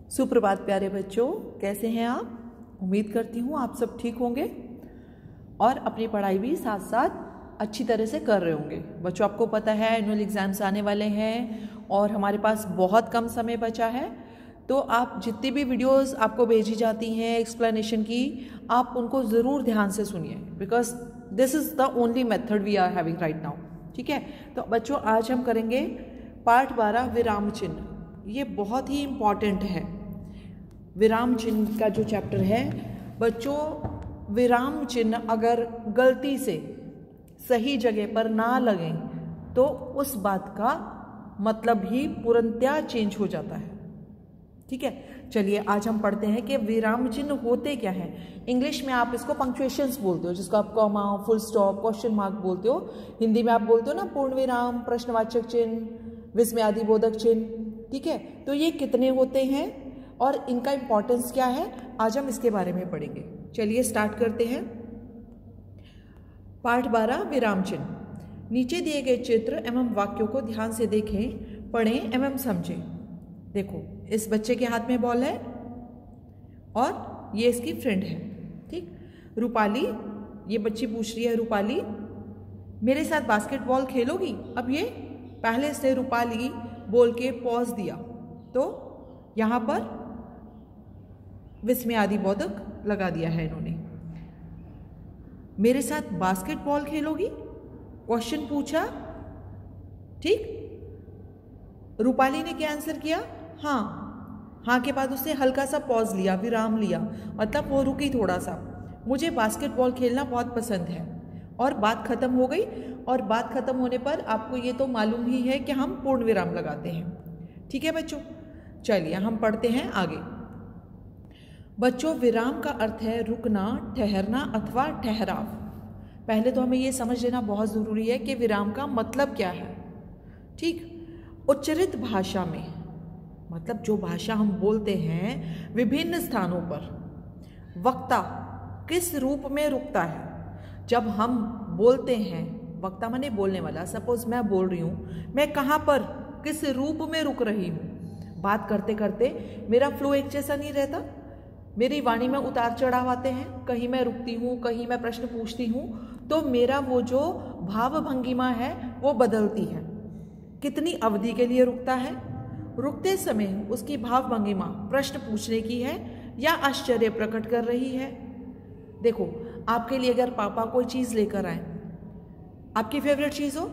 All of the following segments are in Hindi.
सुप्रभात प्यारे बच्चों, कैसे हैं आप। उम्मीद करती हूँ आप सब ठीक होंगे और अपनी पढ़ाई भी साथ साथ अच्छी तरह से कर रहे होंगे। बच्चों, आपको पता है एनुअल एग्ज़ाम्स आने वाले हैं और हमारे पास बहुत कम समय बचा है, तो आप जितनी भी वीडियोस आपको भेजी जाती हैं एक्सप्लेनेशन की, आप उनको ज़रूर ध्यान से सुनिए, because this is the only method we are having right now. ठीक है, तो बच्चों आज हम करेंगे पार्ट 12 विराम चिन्ह। ये बहुत ही इम्पॉर्टेंट है। विराम चिन्ह का जो चैप्टर है बच्चों, विराम चिन्ह अगर गलती से सही जगह पर ना लगें तो उस बात का मतलब ही पूर्णतया चेंज हो जाता है। ठीक है, चलिए आज हम पढ़ते हैं कि विराम चिन्ह होते क्या हैं। इंग्लिश में आप इसको पंक्चुएशंस बोलते हो, जिसको आप comma, full stop, question mark बोलते हो। हिंदी में आप बोलते हो ना पूर्ण विराम, प्रश्नवाचक चिन्ह, विस्मयादि बोधक चिन्ह। ठीक है, तो ये कितने होते हैं और इनका इंपॉर्टेंस क्या है, आज हम इसके बारे में पढ़ेंगे। चलिए स्टार्ट करते हैं। पाठ 12 विराम चिन्ह। नीचे दिए गए चित्र एवं वाक्यों को ध्यान से देखें, पढ़ें एवं समझें। देखो, इस बच्चे के हाथ में बॉल है और ये इसकी फ्रेंड है। ठीक, रूपाली, ये बच्ची पूछ रही है, रूपाली मेरे साथ बास्केटबॉल खेलोगी। अब ये पहले से रूपाली बोल के पॉज दिया, तो यहाँ पर विस्मयादि बोधक लगा दिया है इन्होंने। मेरे साथ बास्केटबॉल खेलोगी, क्वेश्चन पूछा। ठीक, रूपाली ने क्या आंसर किया, हाँ। हाँ के बाद उसने हल्का सा पॉज लिया, विराम लिया, मतलब वो रुकी थोड़ा सा। मुझे बास्केटबॉल खेलना बहुत पसंद है, और बात खत्म हो गई। और बात खत्म होने पर आपको ये तो मालूम ही है कि हम पूर्ण विराम लगाते हैं। ठीक है बच्चों, चलिए हम पढ़ते हैं आगे। बच्चों, विराम का अर्थ है रुकना, ठहरना अथवा ठहराव। पहले तो हमें ये समझ लेना बहुत ज़रूरी है कि विराम का मतलब क्या है। ठीक, उच्चरित भाषा में, मतलब जो भाषा हम बोलते हैं विभिन्न स्थानों पर, वक्ता किस रूप में रुकता है। जब हम बोलते हैं, वक्ता माने बोलने वाला, सपोज मैं बोल रही हूँ, मैं कहाँ पर किस रूप में रुक रही हूँ। बात करते करते मेरा फ्लो एक जैसा नहीं रहता, मेरी वाणी में उतार चढ़ाव आते हैं, कहीं मैं रुकती हूँ, कहीं मैं प्रश्न पूछती हूँ, तो मेरा वो जो भाव भंगिमा है वो बदलती है। कितनी अवधि के लिए रुकता है, रुकते समय उसकी भाव भंगिमा प्रश्न पूछने की है या आश्चर्य प्रकट कर रही है। देखो, आपके लिए अगर पापा कोई चीज़ लेकर आए, आपकी फेवरेट चीज़ हो,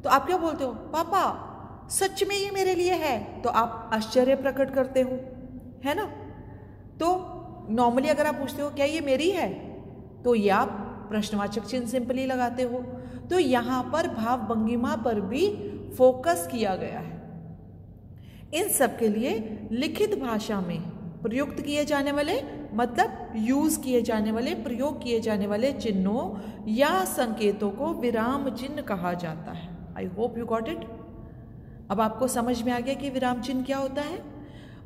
तो आप क्या बोलते हो, पापा सच में ये मेरे लिए है, तो आप आश्चर्य प्रकट करते हो, है ना। तो नॉर्मली अगर आप पूछते हो क्या ये मेरी है, तो ये आप प्रश्नवाचक चिन्ह सिंपली लगाते हो। तो यहाँ पर भाव भंगिमा पर भी फोकस किया गया है। इन सब के लिए लिखित भाषा में प्रयुक्त किए जाने वाले, मतलब यूज किए जाने वाले, प्रयोग किए जाने वाले चिन्हों या संकेतों को विराम चिन्ह कहा जाता है। I hope you got it. अब आपको समझ में आ गया कि विराम चिन्ह क्या होता है।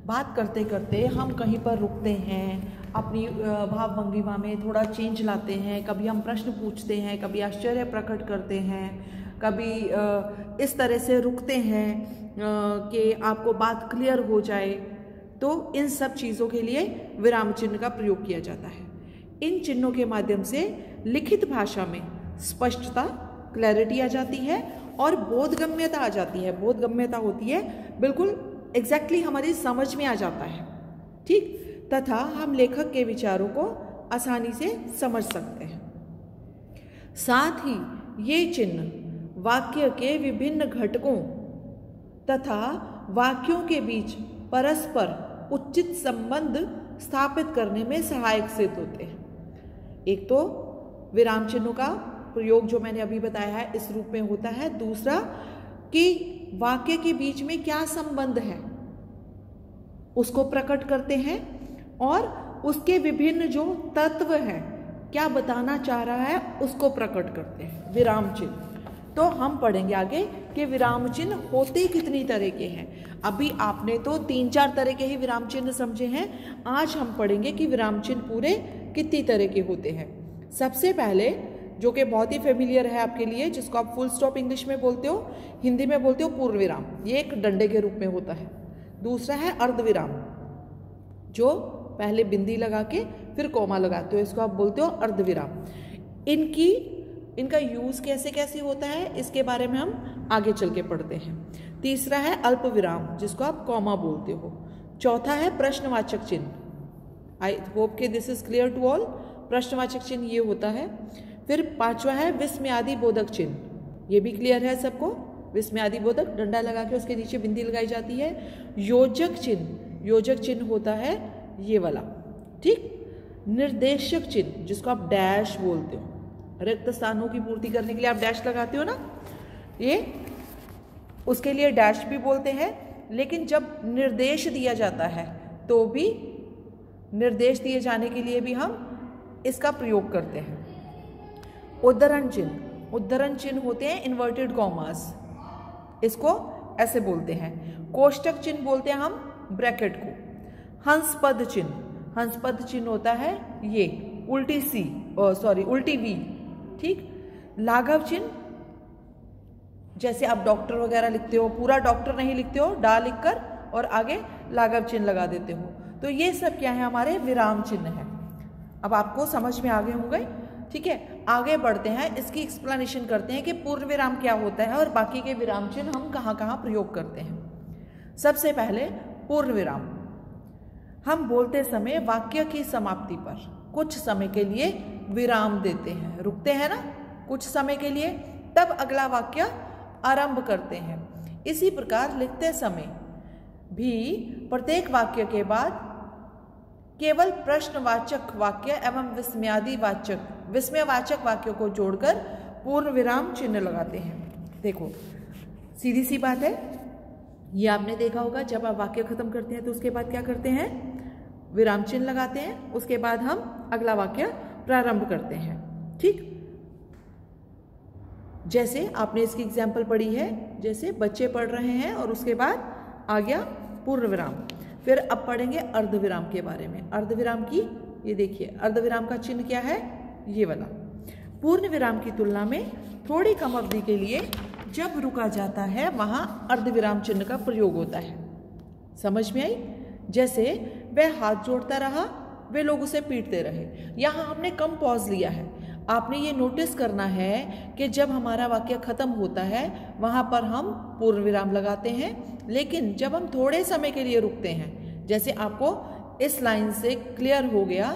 बात करते करते हम कहीं पर रुकते हैं, अपनी भाव भंगिमा में थोड़ा चेंज लाते हैं, कभी हम प्रश्न पूछते हैं, कभी आश्चर्य प्रकट करते हैं, कभी इस तरह से रुकते हैं कि आपको बात क्लियर हो जाए। तो इन सब चीज़ों के लिए विराम चिन्ह का प्रयोग किया जाता है। इन चिन्हों के माध्यम से लिखित भाषा में स्पष्टता, क्लैरिटी आ जाती है और बोधगम्यता आ जाती है। बोधगम्यता होती है बिल्कुल एग्जैक्टली हमारी समझ में आ जाता है। ठीक, तथा हम लेखक के विचारों को आसानी से समझ सकते हैं। साथ ही ये चिन्ह वाक्य के विभिन्न घटकों तथा वाक्यों के बीच परस्पर उचित संबंध स्थापित करने में सहायक सिद्ध होते हैं। एक तो विराम चिन्हों का प्रयोग जो मैंने अभी बताया है इस रूप में होता है। दूसरा कि वाक्य के बीच में क्या संबंध है उसको प्रकट करते हैं, और उसके विभिन्न जो तत्व हैं, क्या बताना चाह रहा है, उसको प्रकट करते हैं विराम चिन्ह। तो हम पढ़ेंगे आगे कि विराम चिन्ह होते कितनी तरह के हैं। अभी आपने तो 3-4 तरह के ही विराम चिन्ह समझे हैं, आज हम पढ़ेंगे कि विराम चिन्ह पूरे कितनी तरह के होते हैं। सबसे पहले जो कि बहुत ही फेमिलियर है आपके लिए, जिसको आप फुल स्टॉप इंग्लिश में बोलते हो, हिंदी में बोलते हो पूर्ण विराम, ये एक डंडे के रूप में होता है। दूसरा है अर्धविराम, जो पहले बिंदी लगा के फिर कॉमा लगाते हो, इसको आप बोलते हो अर्धविराम। इनका यूज़ कैसे कैसे होता है इसके बारे में हम आगे चल के पढ़ते हैं। तीसरा है अल्प विराम, जिसको आप कॉमा बोलते हो। चौथा है प्रश्नवाचक चिन्ह। आई होप के this is clear to all. प्रश्नवाचक चिन्ह ये होता है। फिर पांचवा है विस्मयादि बोधक चिन्ह, ये भी क्लियर है सबको। विस्मयादि बोधक, डंडा लगा के उसके नीचे बिंदी लगाई जाती है। योजक चिन्ह, योजक चिन्ह होता है ये वाला, ठीक। निर्देशक चिन्ह, जिसको आप डैश बोलते हो, रिक्त स्थानों की पूर्ति करने के लिए आप डैश लगाते हो ना, ये उसके लिए डैश भी बोलते हैं। लेकिन जब निर्देश दिया जाता है तो भी, निर्देश दिए जाने के लिए भी हम इसका प्रयोग करते हैं। उद्धरण चिन्ह, उद्धरण चिन्ह होते हैं इन्वर्टेड कॉमास, इसको ऐसे बोलते हैं। कोष्टक चिन्ह बोलते हैं हम ब्रैकेट को। हंसपद चिन्ह, हंसपद चिन्ह होता है ये उल्टी सी, उल्टी वी, ठीक। लाघव चिन्ह, जैसे आप डॉक्टर वगैरह लिखते हो, पूरा डॉक्टर नहीं लिखते हो, डा लिखकर और आगे लाघव चिन्ह लगा देते हो, तो ये सब क्या है, हमारे विराम चिन्ह है। अब आपको समझ में आ गए होंगे, ठीक है। आगे बढ़ते हैं, इसकी एक्सप्लेनेशन करते हैं कि पूर्ण विराम क्या होता है और बाकी के विराम चिन्ह हम कहाँ कहाँ प्रयोग करते हैं। सबसे पहले पूर्ण विराम। हम बोलते समय वाक्य की समाप्ति पर कुछ समय के लिए विराम देते हैं, रुकते हैं ना कुछ समय के लिए, तब अगला वाक्य आरंभ करते हैं। इसी प्रकार लिखते समय भी प्रत्येक वाक्य के बाद केवल प्रश्नवाचक वाक्य एवं विस्मयवाचक वाक्यों को जोड़कर पूर्ण विराम चिन्ह लगाते हैं। देखो सीधी सी बात है, ये आपने देखा होगा, जब आप वाक्य खत्म करते हैं तो उसके बाद क्या करते हैं, विराम चिन्ह लगाते हैं, उसके बाद हम अगला वाक्य प्रारंभ करते हैं, ठीक। जैसे आपने इसकी एग्जाम्पल पढ़ी है, जैसे बच्चे पढ़ रहे हैं और उसके बाद आ गया पूर्ण विराम। फिर अब पढ़ेंगे अर्धविराम के बारे में। अर्धविराम की, ये देखिए अर्धविराम का चिन्ह क्या है, ये वाला। पूर्ण विराम की तुलना में थोड़ी कम अवधि के लिए जब रुका जाता है वहां अर्धविराम चिन्ह का प्रयोग होता है। समझ में आई? जैसे वह हाथ जोड़ता रहा, वे लोग उसे पीटते रहे। यहाँ हमने कम पॉज लिया है। आपने ये नोटिस करना है कि जब हमारा वाक्य खत्म होता है वहाँ पर हम पूर्ण विराम लगाते हैं, लेकिन जब हम थोड़े समय के लिए रुकते हैं, जैसे आपको इस लाइन से क्लियर हो गया,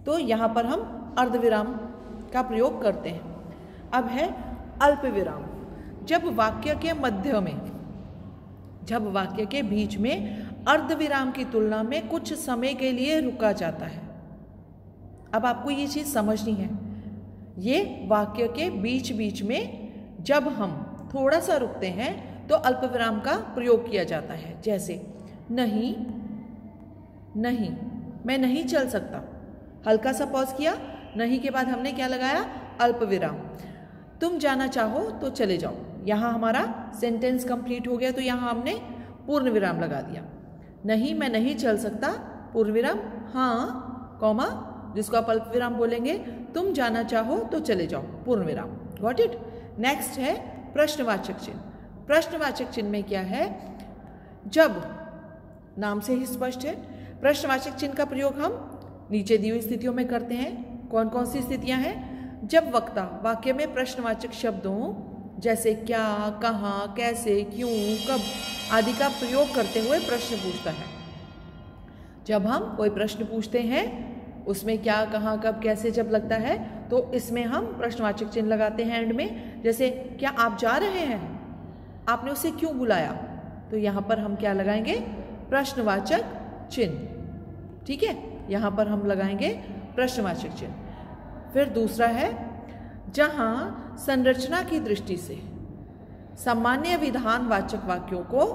तो यहाँ पर हम अर्धविराम का प्रयोग करते हैं। अब है अल्प विराम। जब वाक्य के मध्य में, जब वाक्य के बीच में अर्धविराम की तुलना में कुछ समय के लिए रुका जाता है। अब आपको ये चीज़ समझनी है, ये वाक्य के बीच बीच में जब हम थोड़ा सा रुकते हैं तो अल्प विराम का प्रयोग किया जाता है। जैसे नहीं, नहीं, मैं नहीं चल सकता, हल्का सा पॉज किया, नहीं के बाद हमने क्या लगाया, अल्प विराम। तुम जाना चाहो तो चले जाओ, यहाँ हमारा सेंटेंस कंप्लीट हो गया, तो यहाँ हमने पूर्ण विराम लगा दिया। नहीं, मैं नहीं चल सकता, पूर्ण विराम, हाँ, कॉमा, जिसको आप अल्प विराम बोलेंगे, तुम जाना चाहो तो चले जाओ, पूर्ण विराम। Got it? नेक्स्ट है प्रश्नवाचक चिन्ह। प्रश्नवाचक चिन्ह में क्या है, जब नाम से ही स्पष्ट है, प्रश्नवाचक चिन्ह का प्रयोग हम नीचे दी हुई स्थितियों में करते हैं। कौन कौन सी स्थितियां हैं? जब वक्ता वाक्य में प्रश्नवाचक शब्दों जैसे क्या, कहाँ, कैसे, क्यों, कब आदि का प्रयोग करते हुए प्रश्न पूछता है। जब हम कोई प्रश्न पूछते हैं, उसमें क्या, कहाँ, कब, कैसे जब लगता है, तो इसमें हम प्रश्नवाचक चिन्ह लगाते हैं एंड में। जैसे क्या आप जा रहे हैं, आपने उसे क्यों बुलाया, तो यहाँ पर हम क्या लगाएंगे, प्रश्नवाचक चिन्ह। ठीक है, यहाँ पर हम लगाएंगे प्रश्नवाचक चिन्ह। फिर दूसरा है, जहाँ संरचना की दृष्टि से सामान्य विधानवाचक वाक्यों को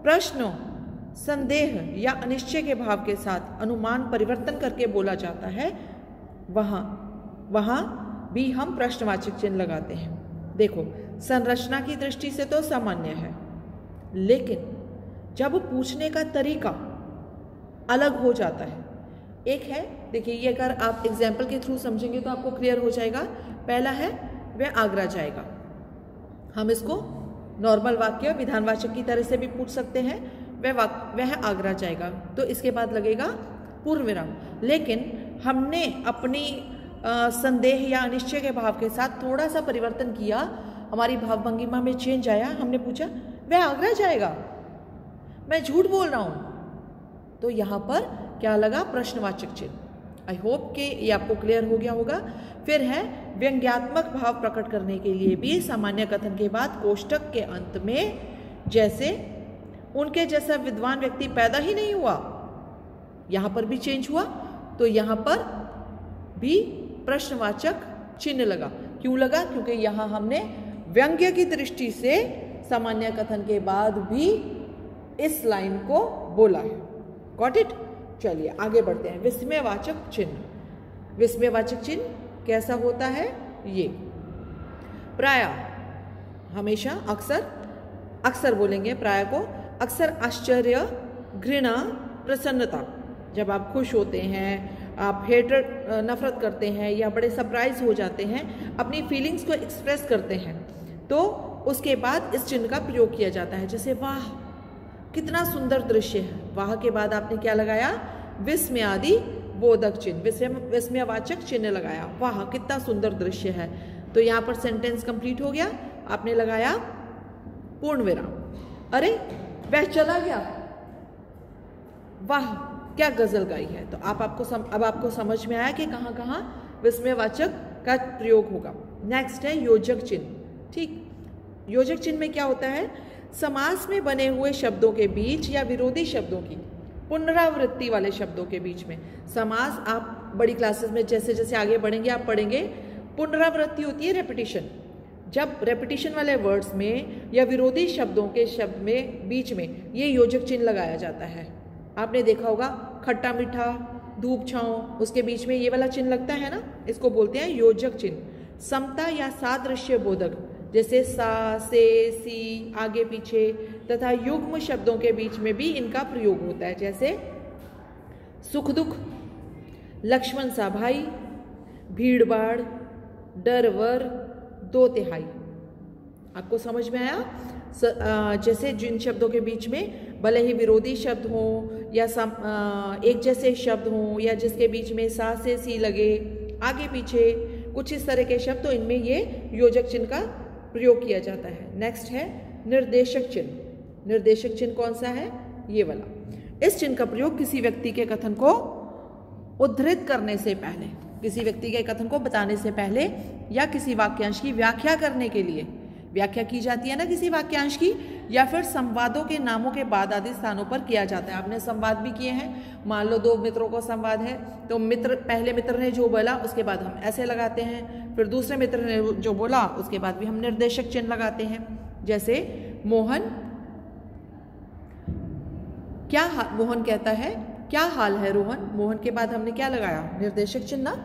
प्रश्नों, संदेह या अनिश्चय के भाव के साथ अनुमान परिवर्तन करके बोला जाता है, वहाँ भी हम प्रश्नवाचक चिन्ह लगाते हैं। देखो, संरचना की दृष्टि से तो सामान्य है, लेकिन जब पूछने का तरीका अलग हो जाता है, एक है, देखिए ये अगर आप एग्जाम्पल के थ्रू समझेंगे तो आपको क्लियर हो जाएगा। पहला है, वह आगरा जाएगा। हम इसको नॉर्मल वाक्य विधानवाचक की तरह से भी पूछ सकते हैं। वह आगरा जाएगा, तो इसके बाद लगेगा पूर्ण विराम। लेकिन हमने अपनी संदेह या अनिश्चय के भाव के साथ थोड़ा सा परिवर्तन किया, हमारी भाव भंगिमा में चेंज आया। हमने पूछा वह आगरा जाएगा, मैं झूठ बोल रहा हूं, तो यहां पर क्या लगा? प्रश्नवाचक चिन्ह। आई होप कि ये आपको क्लियर हो गया होगा। फिर है व्यंग्यात्मक भाव प्रकट करने के लिए भी सामान्य कथन के बाद कोष्टक के अंत में, जैसे उनके जैसा विद्वान व्यक्ति पैदा ही नहीं हुआ, यहां पर भी चेंज हुआ, तो यहां पर भी प्रश्नवाचक चिन्ह लगा। क्यों लगा? क्योंकि यहां हमने व्यंग्य की दृष्टि से सामान्य कथन के बाद भी इस लाइन को बोला है। Got it? चलिए आगे बढ़ते हैं। विस्मयवाचक चिन्ह। विस्मयवाचक चिन्ह कैसा होता है? ये प्रायः, हमेशा, अक्सर बोलेंगे प्रायः को, अक्सर आश्चर्य, घृणा, प्रसन्नता, जब आप खुश होते हैं, आप हेटरेड, नफरत करते हैं या बड़े सरप्राइज हो जाते हैं, अपनी फीलिंग्स को एक्सप्रेस करते हैं, तो उसके बाद इस चिन्ह का प्रयोग किया जाता है। जैसे वाह कितना सुंदर दृश्य है, वाह के बाद आपने क्या लगाया? विस्मयादि बोधक चिन्ह, विस्मयवाचक चिन्ह लगाया, वाह कितना सुंदर दृश्य है, तो यहाँ पर सेंटेंस कंप्लीट हो गया। आपने लगाया पूर्ण विराम। अरे वह चला गया, वाह क्या गजल गाई है। तो अब आपको समझ में आया कि कहाँ कहाँ विस्मयवाचक का प्रयोग होगा। नेक्स्ट है योजक चिन्ह। ठीक, योजक चिन्ह में क्या होता है? समास में बने हुए शब्दों के बीच या विरोधी शब्दों की पुनरावृत्ति वाले शब्दों के बीच में। समास आप बड़ी क्लासेस में जैसे जैसे आगे बढ़ेंगे आप पढ़ेंगे, पुनरावृत्ति होती है रेपिटिशन। जब रेपिटिशन वाले वर्ड्स में या विरोधी शब्दों के शब्द में बीच में ये योजक चिन्ह लगाया जाता है। आपने देखा होगा खट्टा मीठा, धूप छांव, उसके बीच में ये वाला चिन्ह लगता है ना, इसको बोलते हैं योजक चिन्ह। समता या सादृश्य बोधक, जैसे सा, से, सी, आगे पीछे तथा युग्म शब्दों के बीच में भी इनका प्रयोग होता है। जैसे सुख दुख, लक्ष्मण सा भाई, भीड़ भाड़, डर वर, दो तिहाई। आपको समझ में आया? जैसे जिन शब्दों के बीच में भले ही विरोधी शब्द हों या एक जैसे शब्द हों या जिसके बीच में सा से सी लगे, आगे पीछे कुछ इस तरह के शब्द, तो इनमें ये योजक चिन्ह का प्रयोग किया जाता है। नेक्स्ट है निर्देशक चिन्ह। निर्देशक चिन्ह कौन सा है? ये वाला। इस चिन्ह का प्रयोग किसी व्यक्ति के कथन को उद्धृत करने से पहले, किसी व्यक्ति के कथन को बताने से पहले या किसी वाक्यांश की व्याख्या करने के लिए, व्याख्या की जाती है ना किसी वाक्यांश की, या फिर संवादों के नामों के बाद आदि स्थानों पर किया जाता है। आपने संवाद भी किए हैं, मान लो दो मित्रों को संवाद है, तो पहले मित्र ने जो बोला उसके बाद हम ऐसे लगाते हैं, फिर दूसरे मित्र ने जो बोला उसके बाद भी हम निर्देशक चिन्ह लगाते हैं। जैसे मोहन मोहन कहता है क्या हाल है रोहन, मोहन के बाद हमने क्या लगाया? निर्देशक चिन्ह ना।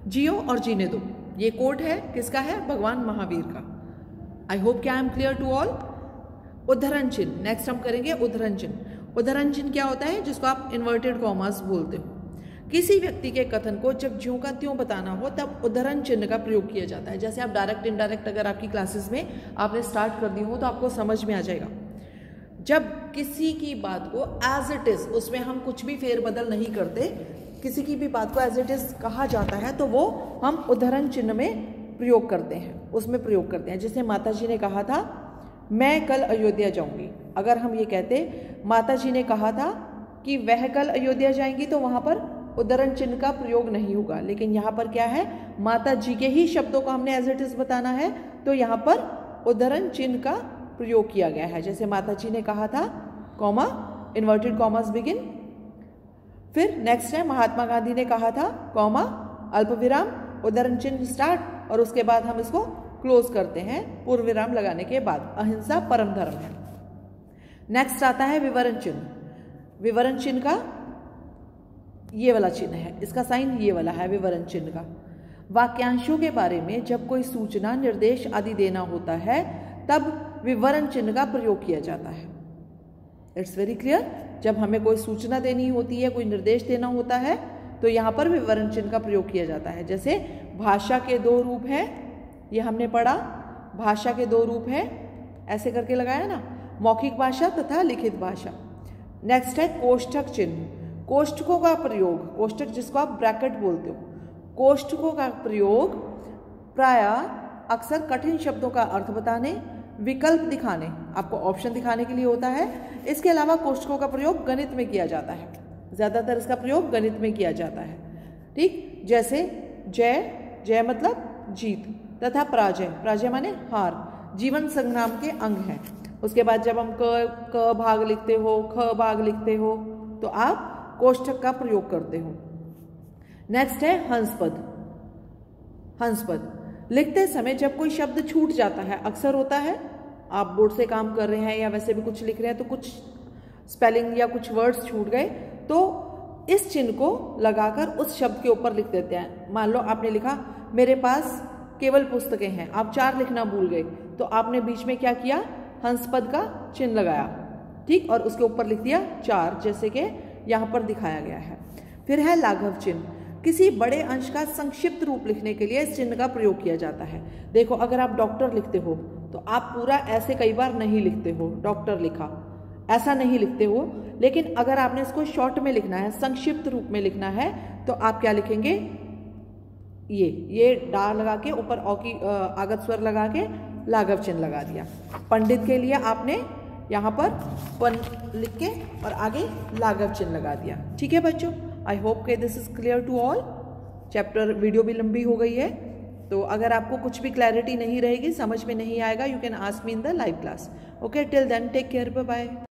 जियो और जीने दो, ये कोट है, किसका है? भगवान महावीर का। आई होप कि I am clear to all. उद्धरण चिन्ह, नेक्स्ट हम करेंगे उद्धरण चिन्ह। उद्धरण चिन्ह क्या होता है? जिसको आप इन्वर्टेड कॉमास बोलते हो। किसी व्यक्ति के कथन को जब ज्यों का त्यों बताना हो तब उद्धरण चिन्ह का प्रयोग किया जाता है। जैसे आप डायरेक्ट इनडायरेक्ट अगर आपकी क्लासेस में आपने स्टार्ट कर दी हो तो आपको समझ में आ जाएगा। जब किसी की बात को एज इट इज, उसमें हम कुछ भी फेरबदल नहीं करते, किसी की भी बात को एज इट इज कहा जाता है तो वो हम उद्धरण चिन्ह में प्रयोग करते हैं, उसमें प्रयोग करते हैं। जैसे माता जी ने कहा था मैं कल अयोध्या जाऊंगी, अगर हम ये कहते माता जी ने कहा था कि वह कल अयोध्या जाएंगी तो वहां पर उद्धरण चिन्ह का प्रयोग नहीं होगा। लेकिन यहाँ पर क्या है? माता जी के ही शब्दों को हमने एज इट इज बताना है, तो यहाँ पर उद्धरण चिन्ह का प्रयोग किया गया है। जैसे माता जी ने कहा था, कॉमा, इन्वर्टेड कॉमास बिगिन। फिर नेक्स्ट है महात्मा गांधी ने कहा था, कॉमा, अल्प विराम, उद्धरण चिन्ह स्टार्ट, और उसके बाद हम इसको क्लोज करते हैं पूर्ण विराम लगाने के बाद। अहिंसा परम धर्म है। नेक्स्ट आता है विवरण चिन्ह। विवरण चिन्ह का ये वाला चिन्ह है, इसका साइन ये वाला है विवरण चिन्ह का। वाक्यांशों के बारे में जब कोई सूचना, निर्देश आदि देना होता है तब विवरण चिन्ह का प्रयोग किया जाता है। It's very clear. जब हमें कोई सूचना देनी होती है, कोई निर्देश देना होता है, तो यहाँ पर विवरण चिन्ह का प्रयोग किया जाता है। जैसे भाषा के दो रूप हैं, ये हमने पढ़ा, भाषा के दो रूप हैं, ऐसे करके लगाया ना, मौखिक भाषा तथा लिखित भाषा। नेक्स्ट है कोष्ठक चिन्ह। कोष्ठकों का प्रयोग, कोष्ठक जिसको आप ब्रैकेट बोलते हो, कोष्ठकों का प्रयोग प्रायः अक्सर कठिन शब्दों का अर्थ बताने, विकल्प दिखाने, आपको ऑप्शन दिखाने के लिए होता है। इसके अलावा कोष्ठकों का प्रयोग गणित में किया जाता है, ज़्यादातर इसका प्रयोग गणित में किया जाता है। ठीक, जैसे जय, जय मतलब जीत, तथा पराजय, पराजय माने हार, जीवन संग्राम के अंग हैं। उसके बाद जब हम क भाग लिखते हो, ख भाग लिखते हो, तो आप कोष्ठक का प्रयोग करते हो। नेक्स्ट है हंसपद। हंसपद लिखते समय जब कोई शब्द छूट जाता है, अक्सर होता है, आप बोर्ड से काम कर रहे हैं या वैसे भी कुछ लिख रहे हैं तो कुछ स्पेलिंग या कुछ वर्ड्स छूट गए, तो इस चिन्ह को लगाकर उस शब्द के ऊपर लिख देते हैं। मान लो आपने लिखा मेरे पास केवल पुस्तकें हैं, आप 4 लिखना भूल गए, तो आपने बीच में क्या किया, हंसपद का चिन्ह लगाया, ठीक, और उसके ऊपर लिख दिया 4, जैसे कि यहाँ पर दिखाया गया है। फिर है लाघव चिन्ह। किसी बड़े अंश का संक्षिप्त रूप लिखने के लिए इस चिन्ह का प्रयोग किया जाता है। देखो, अगर आप डॉक्टर लिखते हो तो आप पूरा ऐसे कई बार नहीं लिखते हो, डॉक्टर लिखा, ऐसा नहीं लिखते हो, लेकिन अगर आपने इसको शॉर्ट में लिखना है, संक्षिप्त रूप में लिखना है, तो आप क्या लिखेंगे, ये डा लगा के ऊपर औ की आगत स्वर लगा के लाघव चिन्ह लगा दिया। पंडित के लिए आपने यहाँ पर पन लिख के और आगे लाघव चिन्ह लगा दिया। ठीक है बच्चों, आई होप के this is clear to all. Chapter video भी लंबी हो गई है, तो अगर आपको कुछ भी क्लैरिटी नहीं रहेगी, समझ में नहीं आएगा, you can ask me in the live class. Okay, till then take care, bye bye.